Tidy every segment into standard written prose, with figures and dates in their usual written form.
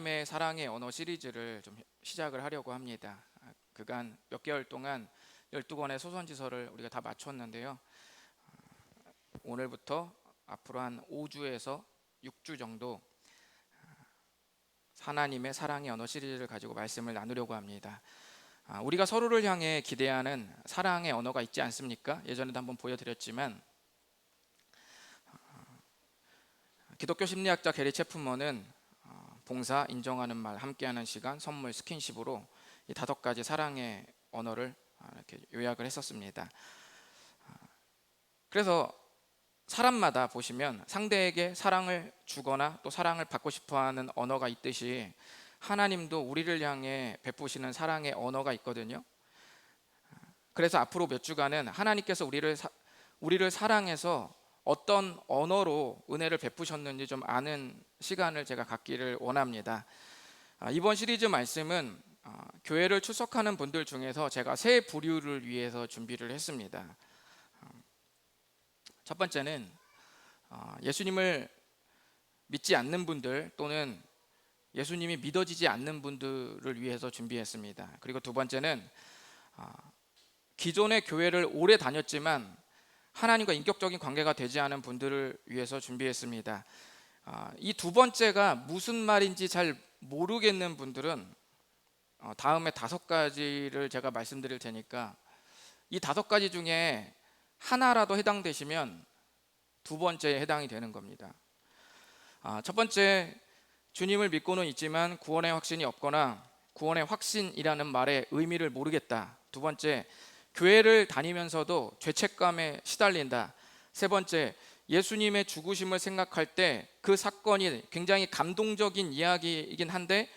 하나님의 사랑의 언어 시리즈를 좀 시작을 하려고 합니다. 그간 몇 개월 동안 12권의 소선지서를 우리가 다 마쳤는데요. 오늘부터 앞으로 한 5주에서 6주 정도 하나님의 사랑의 언어 시리즈를 가지고 말씀을 나누려고 합니다. 우리가 서로를 향해 기대하는 사랑의 언어가 있지 않습니까? 예전에도 한번 보여드렸지만 기독교 심리학자 게리 체프먼은 봉사, 인정하는 말, 함께하는 시간, 선물, 스킨십으로 이 5가지 사랑의 언어를 이렇게 요약을 했었습니다. 그래서 사람마다 보시면 상대에게 사랑을 주거나 또 사랑을 받고 싶어하는 언어가 있듯이 하나님도 우리를 향해 베푸시는 사랑의 언어가 있거든요. 그래서 앞으로 몇 주간은 하나님께서 우리를 사랑해서 어떤 언어로 은혜를 베푸셨는지 좀 아는 시간을 제가 갖기를 원합니다. 이번 시리즈 말씀은 교회를 출석하는 분들 중에서 제가 세 부류를 위해서 준비를 했습니다. 첫 번째는 예수님을 믿지 않는 분들 또는 예수님이 믿어지지 않는 분들을 위해서 준비했습니다. 그리고 두 번째는 기존의 교회를 오래 다녔지만 하나님과 인격적인 관계가 되지 않은 분들을 위해서 준비했습니다. 이 두 번째가 무슨 말인지 잘 모르겠는 분들은 다음에 5가지를 제가 말씀드릴 테니까 이 5가지 중에 하나라도 해당되시면 두 번째에 해당이 되는 겁니다. 첫 번째, 주님을 믿고는 있지만 구원의 확신이 없거나 구원의 확신이라는 말의 의미를 모르겠다. 두 번째, 교회를 다니면서도 죄책감에 시달린다. 세 번째, 예수님의 죽으심을 생각할 때 그 사건이 굉장히 감동적인 이야기이긴 한데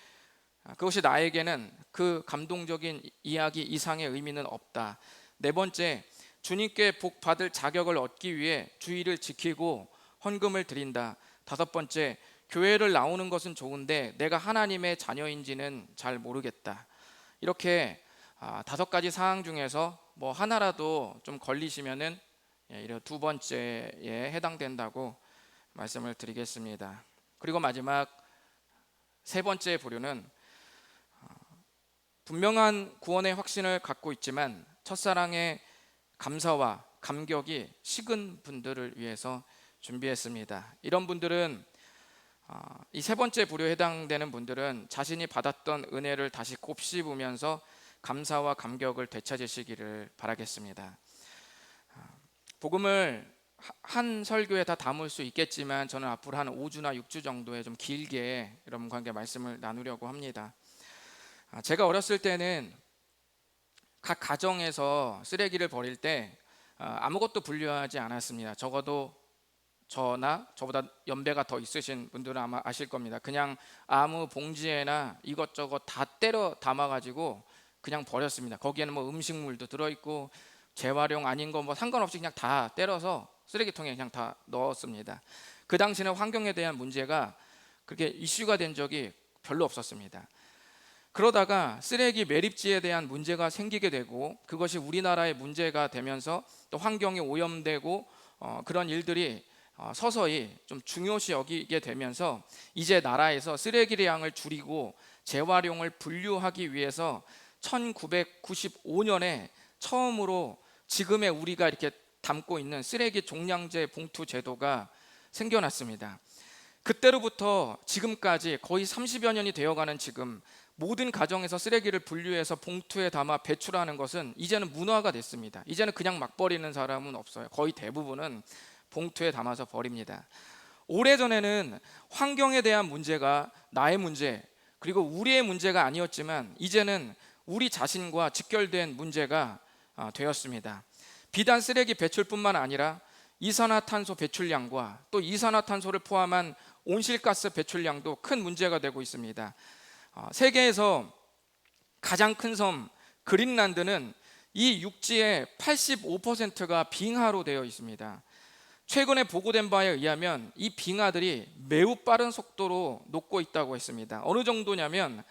그것이 나에게는 그 감동적인 이야기 이상의 의미는 없다. 네 번째, 주님께 복 받을 자격을 얻기 위해 주의를 지키고 헌금을 드린다. 5번째, 교회를 나오는 것은 좋은데 내가 하나님의 자녀인지는 잘 모르겠다. 이렇게 5가지 사항 중에서 뭐 하나라도 좀 걸리시면은 이런 두 번째에 해당된다고 말씀을 드리겠습니다. 그리고 마지막 세 번째 부류는 분명한 구원의 확신을 갖고 있지만 첫사랑의 감사와 감격이 식은 분들을 위해서 준비했습니다. 이런 분들은 이 세 번째 부류에 해당되는 분들은 자신이 받았던 은혜를 다시 곱씹으면서 감사와 감격을 되찾으시기를 바라겠습니다. 복음을 한 설교에 다 담을 수 있겠지만 저는 앞으로 한 5주나 6주 정도에 좀 길게 여러분과 함께 말씀을 나누려고 합니다. 제가 어렸을 때는 각 가정에서 쓰레기를 버릴 때 아무것도 분류하지 않았습니다. 적어도 저나 저보다 연배가 더 있으신 분들은 아마 아실 겁니다. 그냥 아무 봉지에나 이것저것 다 때려 담아가지고 그냥 버렸습니다. 거기에는 뭐 음식물도 들어있고 재활용 아닌 거 뭐 상관없이 그냥 다 때려서 쓰레기통에 그냥 다 넣었습니다. 그 당시는 환경에 대한 문제가 그렇게 이슈가 된 적이 별로 없었습니다. 그러다가 쓰레기 매립지에 대한 문제가 생기게 되고 그것이 우리나라의 문제가 되면서 또 환경이 오염되고 그런 일들이 서서히 좀 중요시 여기게 되면서 이제 나라에서 쓰레기의 양을 줄이고 재활용을 분류하기 위해서 1995년에 처음으로 지금의 우리가 이렇게 담고 있는 쓰레기 종량제 봉투 제도가 생겨났습니다. 그때로부터 지금까지 거의 30여 년이 되어가는 지금 모든 가정에서 쓰레기를 분류해서 봉투에 담아 배출하는 것은 이제는 문화가 됐습니다. 이제는 그냥 막 버리는 사람은 없어요. 거의 대부분은 봉투에 담아서 버립니다. 오래전에는 환경에 대한 문제가 나의 문제 그리고 우리의 문제가 아니었지만 이제는 우리 자신과 직결된 문제가 되었습니다. 비단 쓰레기 배출뿐만 아니라 이산화탄소 배출량과 또 이산화탄소를 포함한 온실가스 배출량도 큰 문제가 되고 있습니다. 세계에서 가장 큰 섬 그린란드는 이 육지의 85%가 빙하로 되어 있습니다. 최근에 보고된 바에 의하면 이 빙하들이 매우 빠른 속도로 녹고 있다고 했습니다. 어느 정도냐면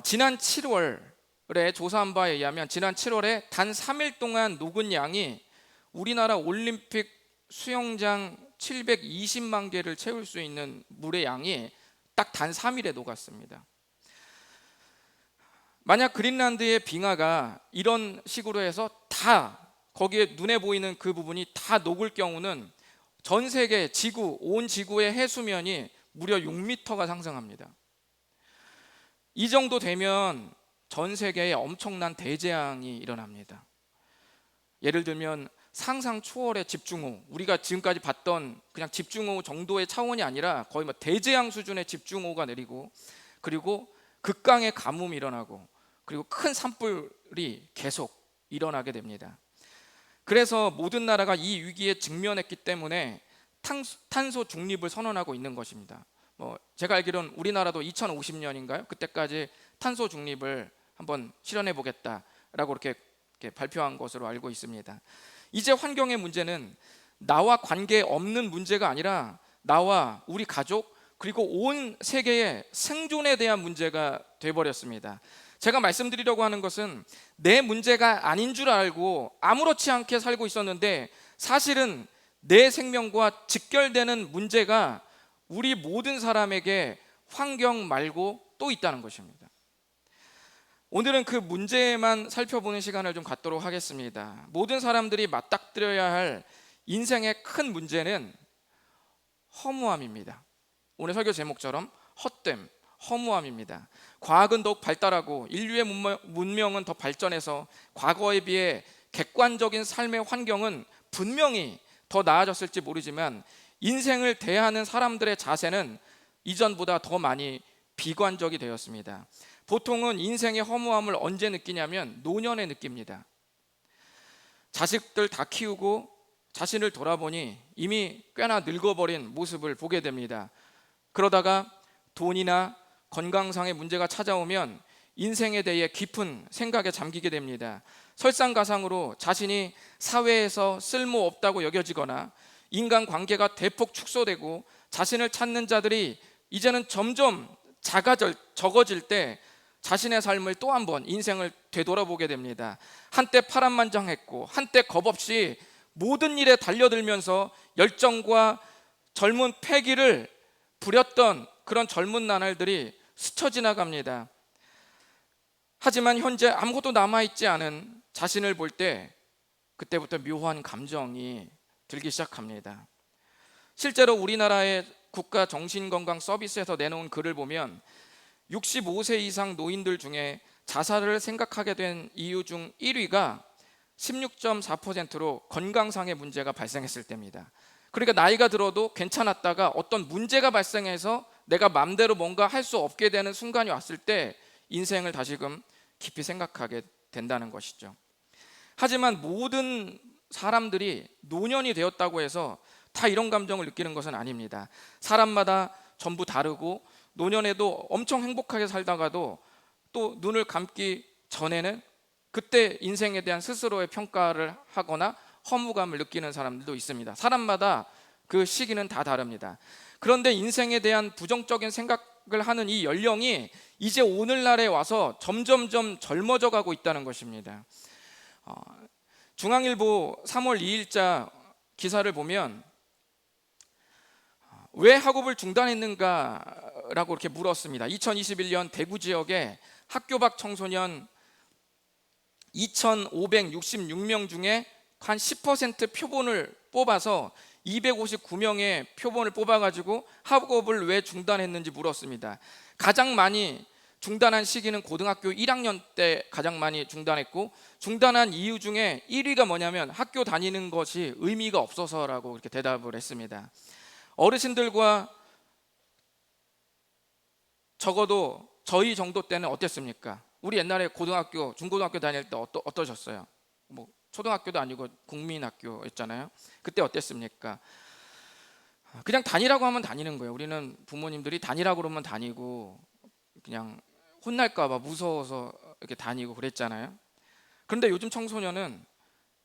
지난 7월에 조사한 바에 의하면 지난 7월에 단 3일 동안 녹은 양이 우리나라 올림픽 수영장 720만 개를 채울 수 있는 물의 양이 딱 단 3일에 녹았습니다. 만약 그린란드의 빙하가 이런 식으로 해서 다 거기에 눈에 보이는 그 부분이 다 녹을 경우는 전 세계 지구, 온 지구의 해수면이 무려 6m가 상승합니다. 이 정도 되면 전 세계에 엄청난 대재앙이 일어납니다. 예를 들면 상상 초월의 집중호우, 우리가 지금까지 봤던 그냥 집중호우 정도의 차원이 아니라 거의 뭐 대재앙 수준의 집중호우가 내리고, 그리고 극강의 가뭄이 일어나고, 그리고 큰 산불이 계속 일어나게 됩니다. 그래서 모든 나라가 이 위기에 직면했기 때문에 탄소 중립을 선언하고 있는 것입니다. 제가 알기로는 우리나라도 2050년인가요? 그때까지 탄소 중립을 한번 실현해 보겠다라고 이렇게 발표한 것으로 알고 있습니다. 이제 환경의 문제는 나와 관계 없는 문제가 아니라 나와 우리 가족 그리고 온 세계의 생존에 대한 문제가 되어버렸습니다. 제가 말씀드리려고 하는 것은 내 문제가 아닌 줄 알고 아무렇지 않게 살고 있었는데 사실은 내 생명과 직결되는 문제가 우리 모든 사람에게 환경 말고 또 있다는 것입니다. 오늘은 그 문제만 살펴보는 시간을 좀 갖도록 하겠습니다. 모든 사람들이 맞닥뜨려야 할 인생의 큰 문제는 허무함입니다. 오늘 설교 제목처럼 헛됨, 허무함입니다. 과학은 더욱 발달하고 인류의 문명은 더 발전해서 과거에 비해 객관적인 삶의 환경은 분명히 더 나아졌을지 모르지만 인생을 대하는 사람들의 자세는 이전보다 더 많이 비관적이 되었습니다. 보통은 인생의 허무함을 언제 느끼냐면 노년에 느낍니다. 자식들 다 키우고 자신을 돌아보니 이미 꽤나 늙어버린 모습을 보게 됩니다. 그러다가 돈이나 건강상의 문제가 찾아오면 인생에 대해 깊은 생각에 잠기게 됩니다. 설상가상으로 자신이 사회에서 쓸모없다고 여겨지거나 인간관계가 대폭 축소되고 자신을 찾는 자들이 이제는 점점 적어질 때 자신의 삶을 또 한 번 인생을 되돌아보게 됩니다. 한때 파란만장했고 한때 겁없이 모든 일에 달려들면서 열정과 젊은 패기를 부렸던 그런 젊은 나날들이 스쳐 지나갑니다. 하지만 현재 아무것도 남아있지 않은 자신을 볼 때 그때부터 묘한 감정이 들기 시작합니다. 실제로 우리나라의 국가 정신건강 서비스에서 내놓은 글을 보면 65세 이상 노인들 중에 자살을 생각하게 된 이유 중 1위가 16.4%로 건강상의 문제가 발생했을 때입니다. 그러니까 나이가 들어도 괜찮았다가 어떤 문제가 발생해서 내가 맘대로 뭔가 할 수 없게 되는 순간이 왔을 때 인생을 다시금 깊이 생각하게 된다는 것이죠. 하지만 모든 사람들이 노년이 되었다고 해서 다 이런 감정을 느끼는 것은 아닙니다. 사람마다 전부 다르고 노년에도 엄청 행복하게 살다가도 또 눈을 감기 전에는 그때 인생에 대한 스스로의 평가를 하거나 허무감을 느끼는 사람들도 있습니다. 사람마다 그 시기는 다 다릅니다. 그런데 인생에 대한 부정적인 생각을 하는 이 연령이 이제 오늘날에 와서 점점점 젊어져 가고 있다는 것입니다. 중앙일보 3월 2일자 기사를 보면 왜 학업을 중단했는가라고 이렇게 물었습니다. 2021년 대구 지역에 학교 밖 청소년 2,566명 중에 한 10% 표본을 뽑아서 259명의 표본을 뽑아가지고 학업을 왜 중단했는지 물었습니다. 가장 많이 중단한 시기는 고등학교 1학년 때 가장 많이 중단했고, 중단한 이유 중에 1위가 뭐냐면 학교 다니는 것이 의미가 없어서라고 이렇게 대답을 했습니다. 어르신들과 적어도 저희 정도 때는 어땠습니까? 우리 옛날에 고등학교, 중고등학교 다닐 때 어떠셨어요? 뭐 초등학교도 아니고 국민학교였잖아요. 그때 어땠습니까? 그냥 다니라고 하면 다니는 거예요. 우리는 부모님들이 다니라고 그러면 다니고 그냥 혼날까 봐 무서워서 이렇게 다니고 그랬잖아요. 그런데 요즘 청소년은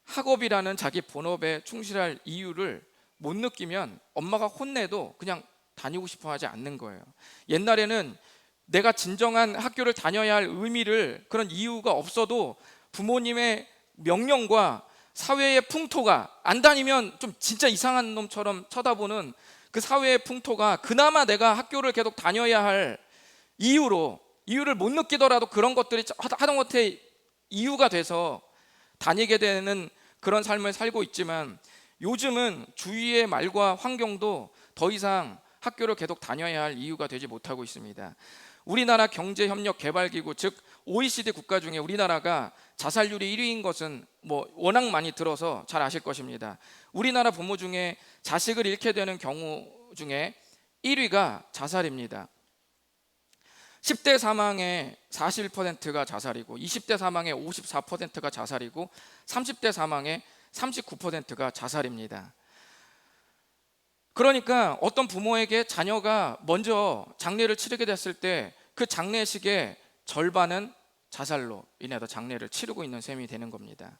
학업이라는 자기 본업에 충실할 이유를 못 느끼면 엄마가 혼내도 그냥 다니고 싶어 하지 않는 거예요. 옛날에는 내가 진정한 학교를 다녀야 할 의미를, 그런 이유가 없어도 부모님의 명령과 사회의 풍토가 안 다니면 좀 진짜 이상한 놈처럼 쳐다보는 그 사회의 풍토가 그나마 내가 학교를 계속 다녀야 할 이유를 못 느끼더라도 그런 것들이 하다못해 이유가 돼서 다니게 되는 그런 삶을 살고 있지만, 요즘은 주위의 말과 환경도 더 이상 학교를 계속 다녀야 할 이유가 되지 못하고 있습니다. 우리나라 경제협력개발기구, 즉 OECD 국가 중에 우리나라가 자살률이 1위인 것은 워낙 많이 들어서 잘 아실 것입니다. 우리나라 부모 중에 자식을 잃게 되는 경우 중에 1위가 자살입니다. 10대 사망의 41%가 자살이고, 20대 사망의 54%가 자살이고, 30대 사망의 39%가 자살입니다. 그러니까 어떤 부모에게 자녀가 먼저 장례를 치르게 됐을 때 그 장례식의 절반은 자살로 인해서 장례를 치르고 있는 셈이 되는 겁니다.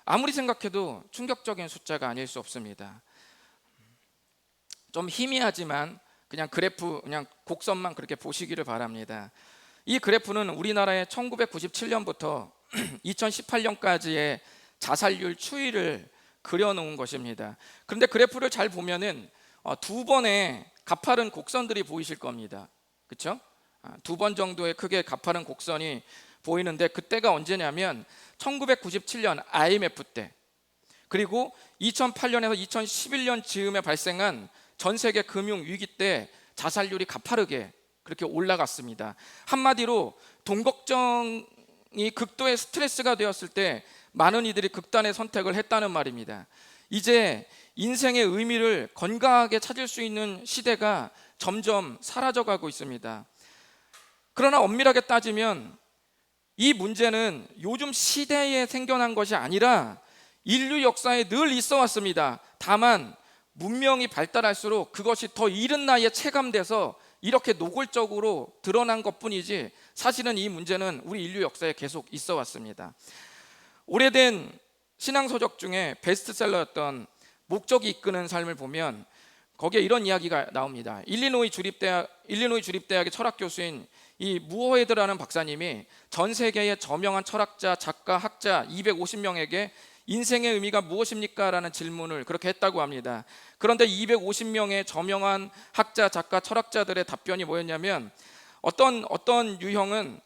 아무리 생각해도 충격적인 숫자가 아닐 수 없습니다. 좀 희미하지만 그냥 그래프, 그냥 곡선만 그렇게 보시기를 바랍니다. 이 그래프는 우리나라의 1997년부터 2018년까지의 자살률 추이를 그려놓은 것입니다. 그런데 그래프를 잘 보면은 두 번의 가파른 곡선들이 보이실 겁니다. 그렇죠? 두 번 정도의 크게 가파른 곡선이 보이는데, 그때가 언제냐면 1997년 IMF 때, 그리고 2008년에서 2011년 즈음에 발생한 전 세계 금융 위기 때 자살률이 가파르게 그렇게 올라갔습니다. 한마디로 돈 걱정이 극도의 스트레스가 되었을 때 많은 이들이 극단의 선택을 했다는 말입니다. 이제 인생의 의미를 건강하게 찾을 수 있는 시대가 점점 사라져가고 있습니다. 그러나 엄밀하게 따지면 이 문제는 요즘 시대에 생겨난 것이 아니라 인류 역사에 늘 있어 왔습니다. 다만 문명이 발달할수록 그것이 더 이른 나이에 체감돼서 이렇게 노골적으로 드러난 것뿐이지, 사실은 이 문제는 우리 인류 역사에 계속 있어 왔습니다. 오래된 신앙서적 중에 베스트셀러였던 목적이 이끄는 삶을 보면 거기에 이런 이야기가 나옵니다. 일리노이 주립대학의 철학 교수인 이 무어헤드라는 박사님이 전 세계의 저명한 철학자, 작가, 학자 250명에게 인생의 의미가 무엇입니까? 라는 질문을 그렇게 했다고 합니다. 그런데 250명의 저명한 학자, 작가, 철학자들의 답변이 뭐였냐면, 어떤 유형은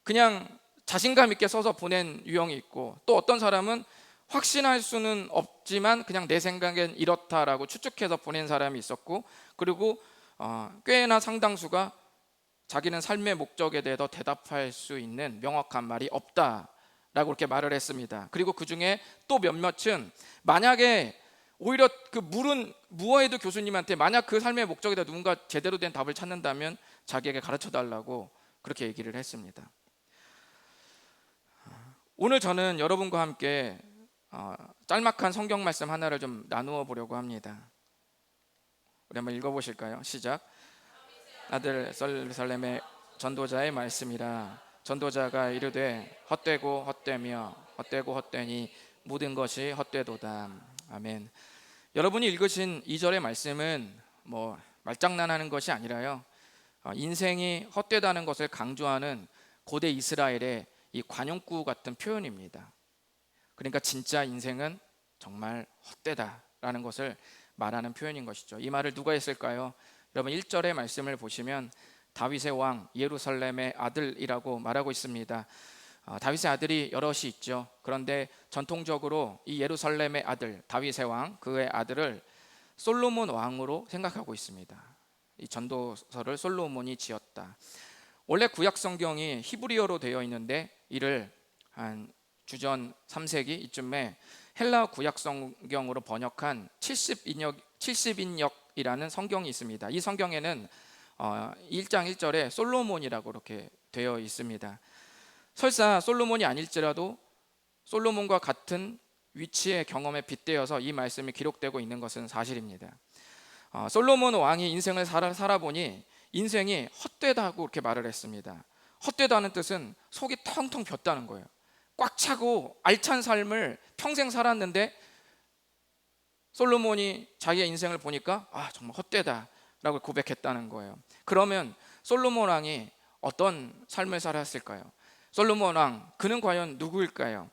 그냥 자신감 있게 써서 보낸 유형이 있고, 또 어떤 사람은 확신할 수는 없지만 그냥 내 생각엔 이렇다라고 추측해서 보낸 사람이 있었고, 그리고 꽤나 상당수가 자기는 삶의 목적에 대해서 대답할 수 있는 명확한 말이 없다라고 그렇게 말을 했습니다. 그리고 그 중에 또 몇몇은 만약에 오히려 그 물은 무어헤드 교수님한테 만약 그 삶의 목적에 대해 누군가 제대로 된 답을 찾는다면 자기에게 가르쳐 달라고 그렇게 얘기를 했습니다. 오늘 저는 여러분과 함께 짤막한 성경 말씀 하나를 좀 나누어 보려고 합니다. 우리 한번 읽어보실까요? 시작. 아들 예루살렘의 전도자의 말씀이라. 전도자가 이르되 헛되고 헛되며 헛되고 헛되니 모든 것이 헛되도다. 아멘. 여러분이 읽으신 2절의 말씀은 말장난하는 것이 아니라요, 인생이 헛되다는 것을 강조하는 고대 이스라엘의 이 관용구 같은 표현입니다. 그러니까 진짜 인생은 정말 헛되다라는 것을 말하는 표현인 것이죠. 이 말을 누가 했을까요? 여러분 1절의 말씀을 보시면 다윗의 왕, 예루살렘의 아들이라고 말하고 있습니다. 다윗의 아들이 여럿이 있죠. 그런데 전통적으로 이 예루살렘의 아들, 다윗의 왕, 그의 아들을 솔로몬 왕으로 생각하고 있습니다. 이 전도서를 솔로몬이 지었다. 원래 구약 성경이 히브리어로 되어 있는데 이를 한 주전 3세기 이쯤에 헬라 구약 성경으로 번역한 70인역이라는 성경이 있습니다. 이 성경에는 1장 1절에 솔로몬이라고 이렇게 되어 있습니다. 설사 솔로몬이 아닐지라도 솔로몬과 같은 위치의 경험에 빗대어서 이 말씀이 기록되고 있는 것은 사실입니다. 솔로몬 왕이 인생을 살아보니 인생이 헛되다고 이렇게 말을 했습니다. 헛되다는 뜻은 속이 텅텅 비었다는 거예요. 꽉 차고 알찬 삶을 평생 살았는데 솔로몬이 자기의 인생을 보니까 정말 헛되다라고 고백했다는 거예요. 그러면 솔로몬 왕이 어떤 삶을 살았을까요? 솔로몬 왕, 그는 과연 누구일까요?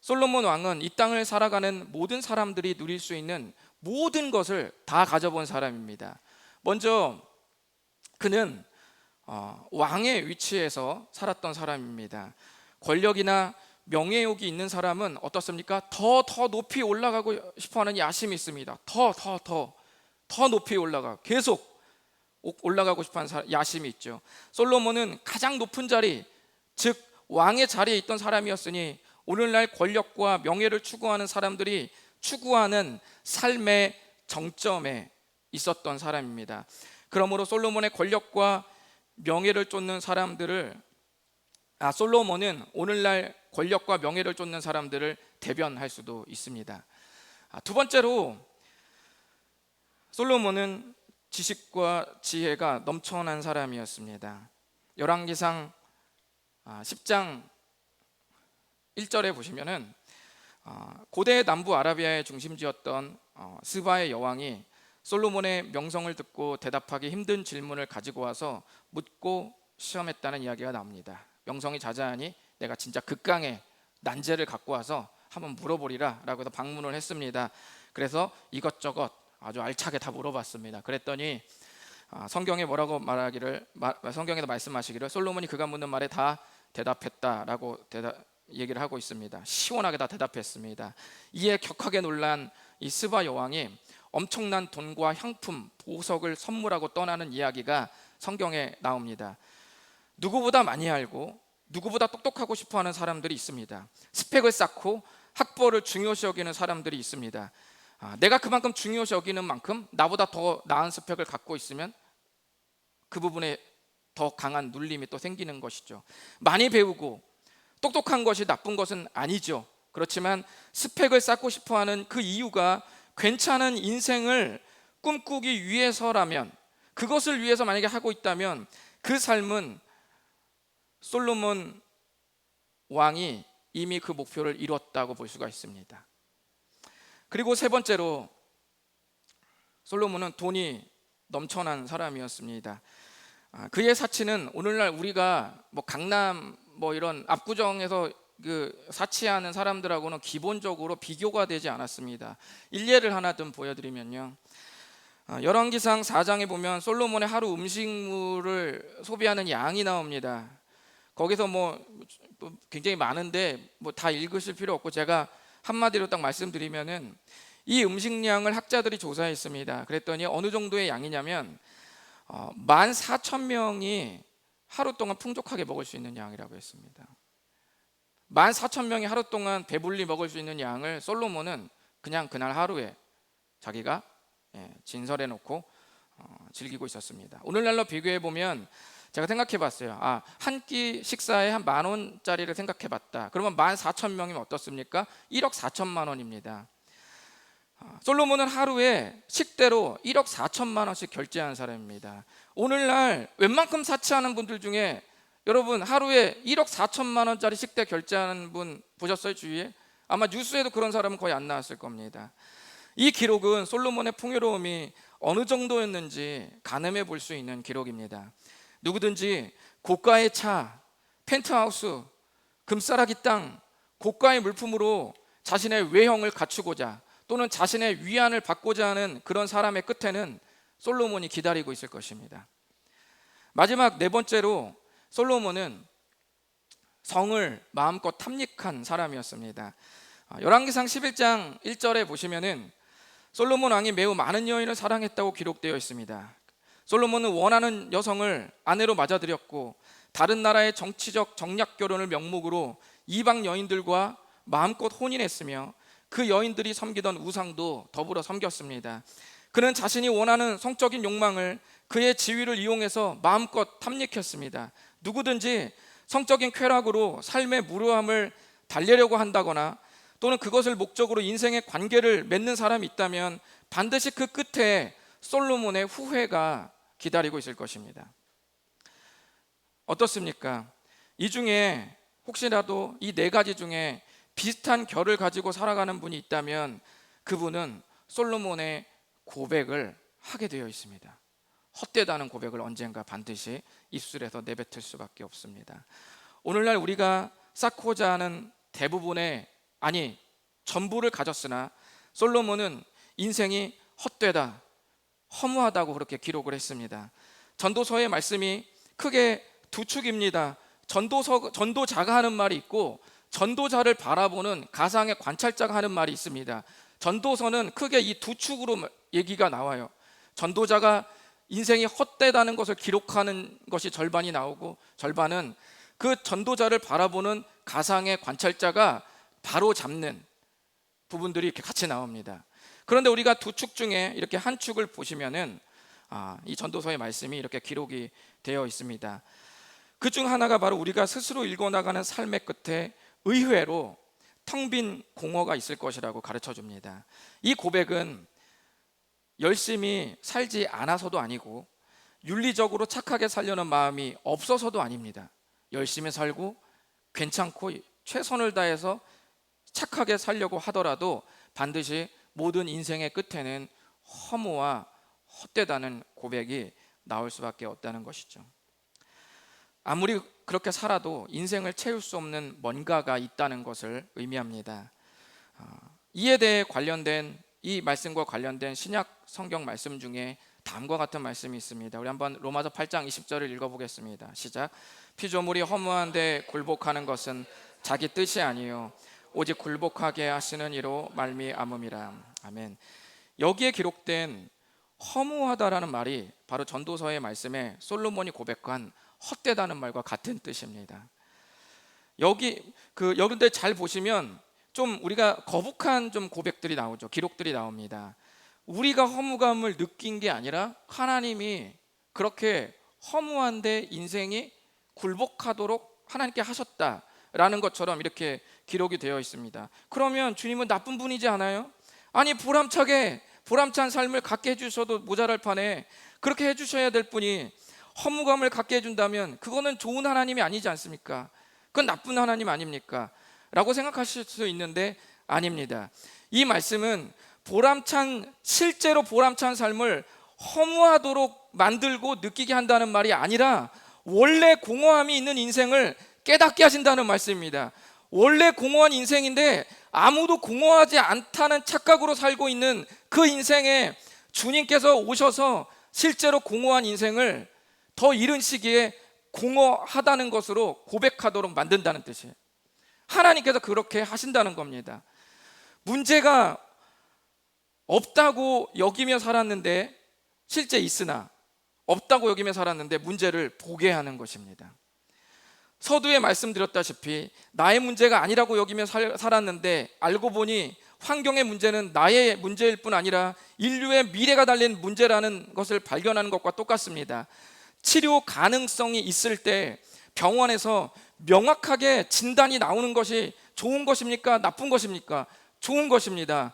솔로몬 왕은 이 땅을 살아가는 모든 사람들이 누릴 수 있는 모든 것을 다 가져본 사람입니다. 먼저 그는 왕의 위치에서 살았던 사람입니다. 권력이나 명예욕이 있는 사람은 어떻습니까? 더 높이 올라가고 싶어하는 야심이 있습니다. 더 높이 계속 올라가고 싶어하는 야심이 있죠. 솔로몬은 가장 높은 자리, 즉 왕의 자리에 있던 사람이었으니 오늘날 권력과 명예를 추구하는 사람들이 추구하는 삶의 정점에 있었던 사람입니다. 그러므로 솔로몬의 권력과 명예를 쫓는 사람들을 솔로몬은 오늘날 권력과 명예를 쫓는 사람들을 대변할 수도 있습니다. 두 번째로 솔로몬은 지식과 지혜가 넘쳐난 사람이었습니다. 열왕기상 10장 1절에 보시면은 고대 남부 아라비아의 중심지였던 스바의 여왕이 솔로몬의 명성을 듣고 대답하기 힘든 질문을 가지고 와서 묻고 시험했다는 이야기가 나옵니다. 명성이 자자하니 내가 진짜 극강의 난제를 갖고 와서 한번 물어보리라 라고 해서 방문을 했습니다. 그래서 이것저것 아주 알차게 다 물어봤습니다. 그랬더니 성경에 성경에서 말씀하시기를 솔로몬이 그가 묻는 말에 다 대답했다라고 얘기를 하고 있습니다. 시원하게 다 대답했습니다. 이에 격하게 놀란 이 스바 여왕이 엄청난 돈과 향품, 보석을 선물하고 떠나는 이야기가 성경에 나옵니다. 누구보다 많이 알고 누구보다 똑똑하고 싶어하는 사람들이 있습니다. 스펙을 쌓고 학벌을 중요시 여기는 사람들이 있습니다. 내가 그만큼 중요시 여기는 만큼 나보다 더 나은 스펙을 갖고 있으면 그 부분에 더 강한 눌림이 또 생기는 것이죠. 많이 배우고 똑똑한 것이 나쁜 것은 아니죠. 그렇지만 스펙을 쌓고 싶어하는 그 이유가 괜찮은 인생을 꿈꾸기 위해서라면, 그것을 위해서 만약에 하고 있다면 그 삶은 솔로몬 왕이 이미 그 목표를 이뤘다고 볼 수가 있습니다. 그리고 세 번째로 솔로몬은 돈이 넘쳐난 사람이었습니다. 그의 사치는 오늘날 우리가 강남 이런 압구정에서 사치하는 사람들하고는 기본적으로 비교가 되지 않았습니다. 일례를 하나 좀 보여드리면요, 열왕기상 4장에 보면 솔로몬의 하루 음식물을 소비하는 양이 나옵니다. 거기서 굉장히 많은데 다 읽으실 필요 없고 제가 한마디로 딱 말씀드리면은 이 음식량을 학자들이 조사했습니다. 그랬더니 어느 정도의 양이냐면 14,000명이 하루 동안 풍족하게 먹을 수 있는 양이라고 했습니다. 14,000명이 하루 동안 배불리 먹을 수 있는 양을 솔로몬은 그냥 그날 하루에 자기가 진설해 놓고 즐기고 있었습니다. 오늘날로 비교해 보면 제가 생각해 봤어요. 한 끼 식사에 한 10,000원짜리를 생각해 봤다. 그러면 14,000명이면 어떻습니까? 1억 4천만 원입니다. 솔로몬은 하루에 식대로 1억 4천만 원씩 결제한 사람입니다. 오늘날 웬만큼 사치하는 분들 중에 여러분 하루에 1억 4천만 원짜리 식대 결제하는 분 보셨어요? 주위에? 아마 뉴스에도 그런 사람은 거의 안 나왔을 겁니다. 이 기록은 솔로몬의 풍요로움이 어느 정도였는지 가늠해 볼 수 있는 기록입니다. 누구든지 고가의 차, 펜트하우스, 금싸라기 땅, 고가의 물품으로 자신의 외형을 갖추고자 또는 자신의 위안을 받고자 하는 그런 사람의 끝에는 솔로몬이 기다리고 있을 것입니다. 마지막 네 번째로 솔로몬은 성을 마음껏 탐닉한 사람이었습니다. 열왕기상 11장 1절에 보시면은 솔로몬 왕이 매우 많은 여인을 사랑했다고 기록되어 있습니다. 솔로몬은 원하는 여성을 아내로 맞아들였고 다른 나라의 정치적 정략 결혼을 명목으로 이방 여인들과 마음껏 혼인했으며 그 여인들이 섬기던 우상도 더불어 섬겼습니다. 그는 자신이 원하는 성적인 욕망을 그의 지위를 이용해서 마음껏 탐닉했습니다. 누구든지 성적인 쾌락으로 삶의 무료함을 달래려고 한다거나 또는 그것을 목적으로 인생의 관계를 맺는 사람이 있다면 반드시 그 끝에 솔로몬의 후회가 기다리고 있을 것입니다. 어떻습니까? 이 중에 혹시라도 이 네 가지 중에 비슷한 결을 가지고 살아가는 분이 있다면 그분은 솔로몬의 고백을 하게 되어 있습니다. 헛되다는 고백을 언젠가 반드시 입술에서 내뱉을 수밖에 없습니다. 오늘날 우리가 쌓고자 하는 대부분의 전부를 가졌으나 솔로몬은 인생이 헛되다, 허무하다고 그렇게 기록을 했습니다. 전도서의 말씀이 크게 두 축입니다. 전도자가 하는 말이 있고 전도자를 바라보는 가상의 관찰자가 하는 말이 있습니다. 전도서는 크게 이 두 축으로 얘기가 나와요. 전도자가 인생이 헛되다는 것을 기록하는 것이 절반이 나오고, 절반은 그 전도자를 바라보는 가상의 관찰자가 바로 잡는 부분들이 이렇게 같이 나옵니다. 그런데 우리가 두 축 중에 이렇게 한 축을 보시면은 이 전도서의 말씀이 이렇게 기록이 되어 있습니다. 그 중 하나가 바로 우리가 스스로 읽어나가는 삶의 끝에 의외로 텅 빈 공허가 있을 것이라고 가르쳐 줍니다. 이 고백은 열심히 살지 않아서도 아니고 윤리적으로 착하게 살려는 마음이 없어서도 아닙니다. 열심히 살고 괜찮고 최선을 다해서 착하게 살려고 하더라도 반드시 모든 인생의 끝에는 허무와 헛되다는 고백이 나올 수밖에 없다는 것이죠. 아무리 그렇게 살아도 인생을 채울 수 없는 뭔가가 있다는 것을 의미합니다. 이에 대해 관련된, 이 말씀과 관련된 신약 성경 말씀 중에 다음과 같은 말씀이 있습니다. 우리 한번 로마서 8장 20절을 읽어보겠습니다. 시작. 피조물이 허무한데 굴복하는 것은 자기 뜻이 아니요 오직 굴복하게 하시는 이로 말미암음이라. 아멘. 여기에 기록된 허무하다라는 말이 바로 전도서의 말씀에 솔로몬이 고백한 헛되다는 말과 같은 뜻입니다. 여기인데 잘 보시면 좀 우리가 거북한 좀 고백들이 나오죠. 기록들이 나옵니다. 우리가 허무감을 느낀 게 아니라 하나님이 그렇게 허무한데 인생이 굴복하도록 하나님께 하셨다라는 것처럼 이렇게 기록이 되어 있습니다. 그러면 주님은 나쁜 분이지 않아요? 아니, 보람찬 삶을 갖게 해주셔도 모자랄 판에 그렇게 해주셔야 될 분이 허무감을 갖게 해준다면 그거는 좋은 하나님이 아니지 않습니까? 그건 나쁜 하나님 아닙니까? 라고 생각하실 수 있는데 아닙니다. 이 말씀은 실제로 보람찬 삶을 허무하도록 만들고 느끼게 한다는 말이 아니라 원래 공허함이 있는 인생을 깨닫게 하신다는 말씀입니다. 원래 공허한 인생인데 아무도 공허하지 않다는 착각으로 살고 있는 그 인생에 주님께서 오셔서 실제로 공허한 인생을 더 이른 시기에 공허하다는 것으로 고백하도록 만든다는 뜻이에요. 하나님께서 그렇게 하신다는 겁니다. 문제가 없다고 여기며 살았는데, 실제 있으나 없다고 여기며 살았는데 문제를 보게 하는 것입니다. 서두에 말씀드렸다시피 나의 문제가 아니라고 여기며 살았는데 알고 보니 환경의 문제는 나의 문제일 뿐 아니라 인류의 미래가 달린 문제라는 것을 발견하는 것과 똑같습니다. 치료 가능성이 있을 때 병원에서 명확하게 진단이 나오는 것이 좋은 것입니까? 나쁜 것입니까? 좋은 것입니다.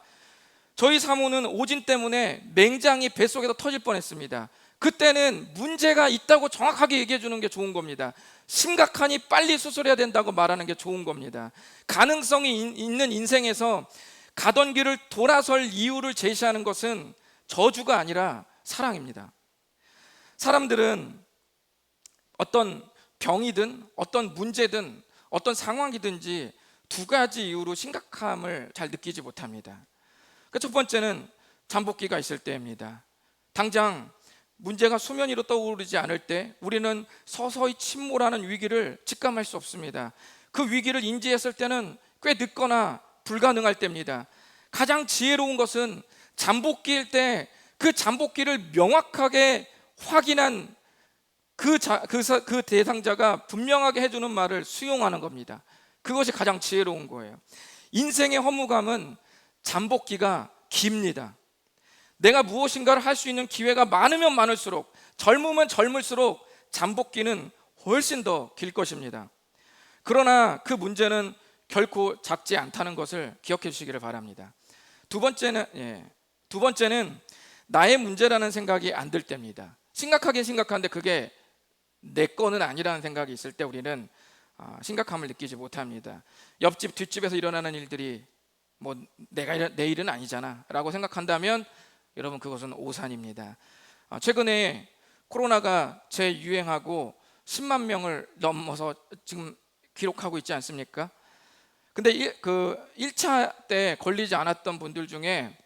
저희 사모는 오진 때문에 맹장이 뱃속에서 터질 뻔했습니다. 그때는 문제가 있다고 정확하게 얘기해 주는 게 좋은 겁니다. 심각하니 빨리 수술해야 된다고 말하는 게 좋은 겁니다. 가능성이 있는 인생에서 가던 길을 돌아설 이유를 제시하는 것은 저주가 아니라 사랑입니다. 사람들은 어떤 병이든 어떤 문제든 어떤 상황이든지 두 가지 이유로 심각함을 잘 느끼지 못합니다. 첫 번째는 잠복기가 있을 때입니다. 당장 문제가 수면 위로 떠오르지 않을 때 우리는 서서히 침몰하는 위기를 직감할 수 없습니다. 그 위기를 인지했을 때는 꽤 늦거나 불가능할 때입니다. 가장 지혜로운 것은 잠복기일 때 그 잠복기를 명확하게 확인한 그 대상자가 분명하게 해주는 말을 수용하는 겁니다. 그것이 가장 지혜로운 거예요. 인생의 허무감은 잠복기가 깁니다. 내가 무엇인가를 할 수 있는 기회가 많으면 많을수록, 젊으면 젊을수록 잠복기는 훨씬 더 길 것입니다. 그러나 그 문제는 결코 작지 않다는 것을 기억해 주시기를 바랍니다. 두 번째는 나의 문제라는 생각이 안 들 때입니다. 심각하긴 심각한데 그게 내 거는 아니라는 생각이 있을 때 우리는 심각함을 느끼지 못합니다. 옆집 뒷집에서 일어나는 일들이 내 일은 아니잖아 라고 생각한다면 여러분, 그것은 오산입니다. 최근에 코로나가 재유행하고 10만 명을 넘어서 지금 기록하고 있지 않습니까? 근데 1차 때 걸리지 않았던 분들 중에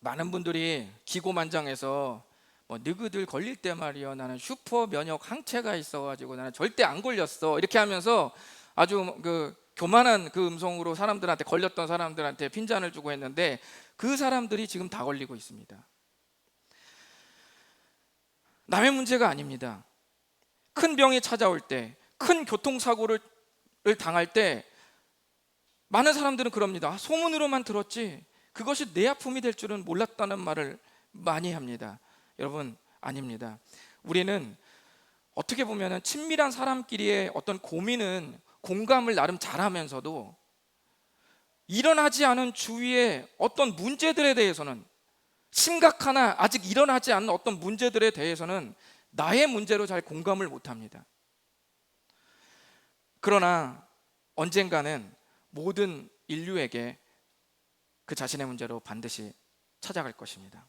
많은 분들이 기고만장해서 뭐 너희들 걸릴 때 말이야 나는 슈퍼 면역 항체가 있어가지고 나는 절대 안 걸렸어 이렇게 하면서 아주 그 교만한 그 음성으로 사람들한테 걸렸던 사람들한테 핀잔을 주고 했는데 그 사람들이 지금 다 걸리고 있습니다. 남의 문제가 아닙니다. 큰 병이 찾아올 때, 큰 교통사고를 당할 때 많은 사람들은 그럽니다. 소문으로만 들었지 그것이 내 아픔이 될 줄은 몰랐다는 말을 많이 합니다. 여러분, 아닙니다. 우리는 어떻게 보면 친밀한 사람끼리의 어떤 고민은 공감을 나름 잘하면서도 일어나지 않은 주위의 어떤 문제들에 대해서는, 심각하나 아직 일어나지 않은 어떤 문제들에 대해서는 나의 문제로 잘 공감을 못합니다. 그러나 언젠가는 모든 인류에게 그 자신의 문제로 반드시 찾아갈 것입니다.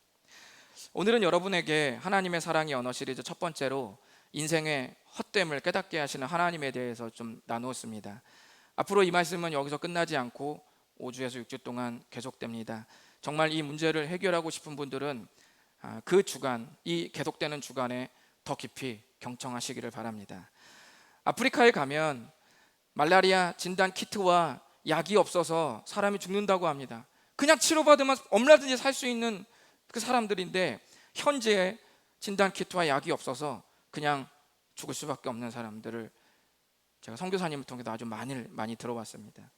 오늘은 여러분에게 하나님의 사랑의 언어 시리즈 첫 번째로 인생의 헛됨을 깨닫게 하시는 하나님에 대해서 좀 나누었습니다. 앞으로 이 말씀은 여기서 끝나지 않고 5주에서 6주 동안 계속됩니다. 정말 이 문제를 해결하고 싶은 분들은 그 주간, 이 계속되는 주간에 더 깊이 경청하시기를 바랍니다. 아프리카에 가면 말라리아 진단 키트와 약이 없어서 사람이 죽는다고 합니다. 그냥 치료받으면 얼마든지 살 수 있는 그 사람들인데 현재 진단 키트와 약이 없어서 그냥 죽을 수밖에 없는 사람들을 제가 선교사님을 통해서 아주 많이 들어봤습니다.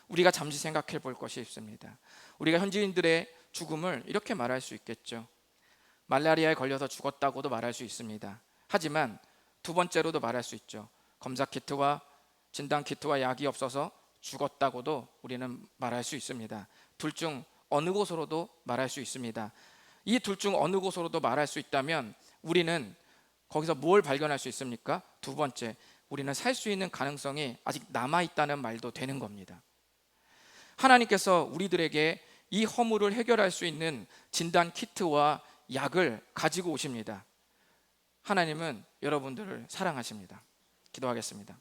우리가 잠시 생각해 볼 것이 있습니다. 우리가 현지인들의 죽음을 이렇게 말할 수 있겠죠. 말라리아에 걸려서 죽었다고도 말할 수 있습니다. 하지만 두 번째로도 말할 수 있죠. 검사 키트와 진단 키트와 약이 없어서 죽었다고도 우리는 말할 수 있습니다. 둘 중 어느 곳으로도 말할 수 있습니다. 이 둘 중 어느 곳으로도 말할 수 있다면 우리는 거기서 뭘 발견할 수 있습니까? 두 번째, 우리는 살 수 있는 가능성이 아직 남아있다는 말도 되는 겁니다. 하나님께서 우리들에게 이 허물을 해결할 수 있는 진단 키트와 약을 가지고 오십니다. 하나님은 여러분들을 사랑하십니다. 기도하겠습니다.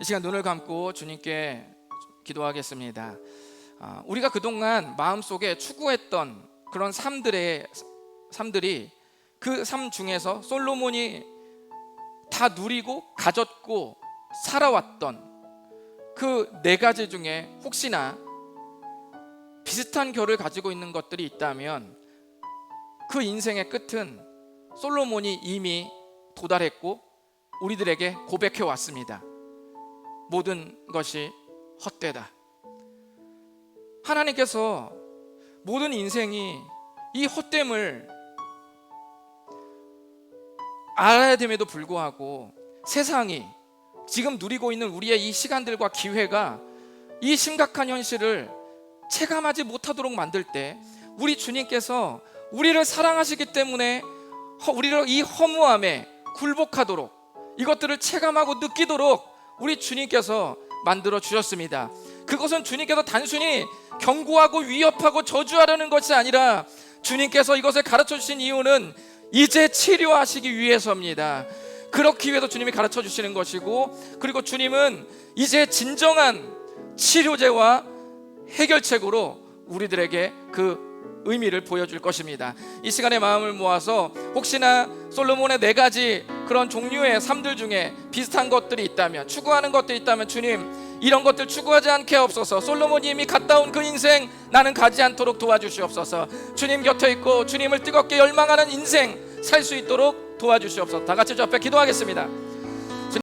이 시간 눈을 감고 주님께 기도하겠습니다. 우리가 그동안 마음속에 추구했던 그런 삶들이 그 삶 중에서 솔로몬이 다 누리고 가졌고 살아왔던 그 네 가지 중에 혹시나 비슷한 결을 가지고 있는 것들이 있다면 그 인생의 끝은 솔로몬이 이미 도달했고 우리들에게 고백해 왔습니다. 모든 것이 헛되다. 하나님께서 모든 인생이 이 헛됨을 알아야 됨에도 불구하고 세상이 지금 누리고 있는 우리의 이 시간들과 기회가 이 심각한 현실을 체감하지 못하도록 만들 때 우리 주님께서 우리를 사랑하시기 때문에 우리를 이 허무함에 굴복하도록, 이것들을 체감하고 느끼도록 우리 주님께서 만들어 주셨습니다. 그것은 주님께서 단순히 경고하고 위협하고 저주하려는 것이 아니라 주님께서 이것을 가르쳐 주신 이유는 이제 치료하시기 위해서입니다. 그렇기 위해서 주님이 가르쳐 주시는 것이고, 그리고 주님은 이제 진정한 치료제와 해결책으로 우리들에게 그 의미를 보여줄 것입니다. 이 시간에 마음을 모아서 혹시나 솔로몬의 네 가지 그런 종류의 삶들 중에 비슷한 것들이 있다면, 추구하는 것들이 있다면 주님 이런 것들 추구하지 않게 하옵소서. 솔로몬이 이미 갔다 온 그 인생 나는 가지 않도록 도와주시옵소서. 주님 곁에 있고 주님을 뜨겁게 열망하는 인생 살 수 있도록 도와주시옵소서. 다 같이 저 앞에 기도하겠습니다.